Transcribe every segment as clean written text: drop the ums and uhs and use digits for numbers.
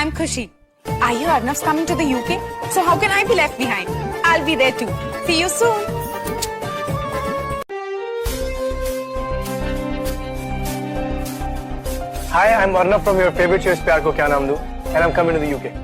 I'm Khushi. I hear Arnav's coming to the UK, so how can I be left behind? I'll be there too. See you soon. Hi, I'm Arnav from your favorite show Pyar Ko Kya Naam Do, and I'm coming to the UK.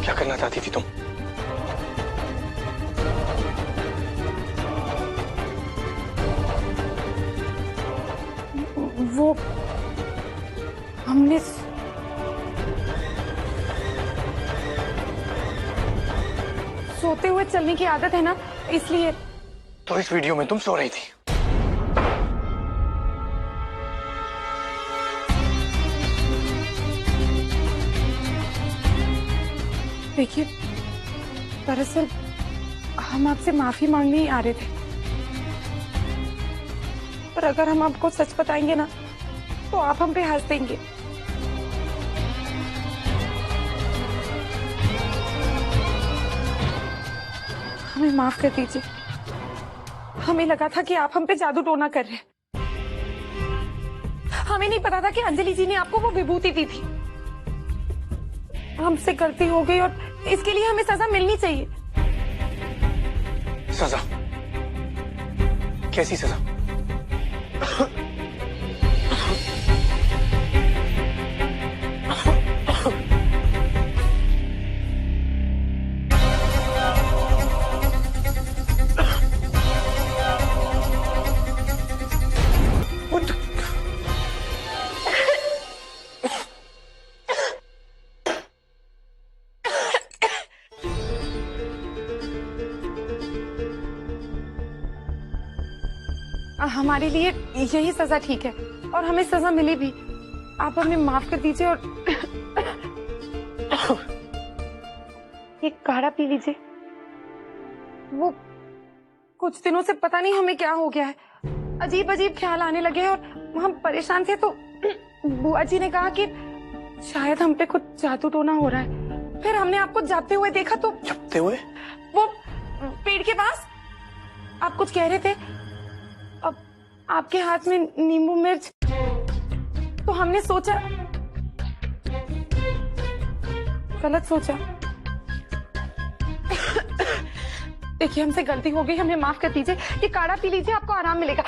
क्या करना चाहती थी तुम? वो हमने सोते हुए चलने की आदत है ना, इसलिए। तो इस वीडियो में तुम सो रही थी। देखिए, दरअसल हम आपसे माफी मांगने ही आ रहे थे, पर अगर हम आपको सच बताएंगे ना तो आप हम पे हंस देंगे। हमें माफ कर दीजिए। हमें लगा था कि आप हम पे जादू टोना कर रहे हैं। हमें नहीं पता था कि अंजलि जी ने आपको वो विभूति दी थी। हमसे गलती हो गई और इसके लिए हमें सजा मिलनी चाहिए। सजा? कैसी सजा? हमारे लिए यही सजा ठीक है और हमें सजा मिली भी। आप हमें माफ कर दीजिए और ये काढ़ा पी लीजिए। वो कुछ दिनों से पता नहीं हमें क्या हो गया है, अजीब अजीब ख्याल आने लगे हैं और हम परेशान थे, तो बुआ जी ने कहा कि शायद हम पे कुछ जादू टोना हो रहा है। फिर हमने आपको जाते हुए देखा तो। जाते हुए? वो पेड़ के पास आप कुछ कह रहे थे, अब आपके हाथ में नींबू मिर्च, तो हमने सोचा, गलत सोचा। देखिए, हमसे गलती हो गई, हमें माफ कर दीजिए। ये काढ़ा पी लीजिए, आपको आराम मिलेगा।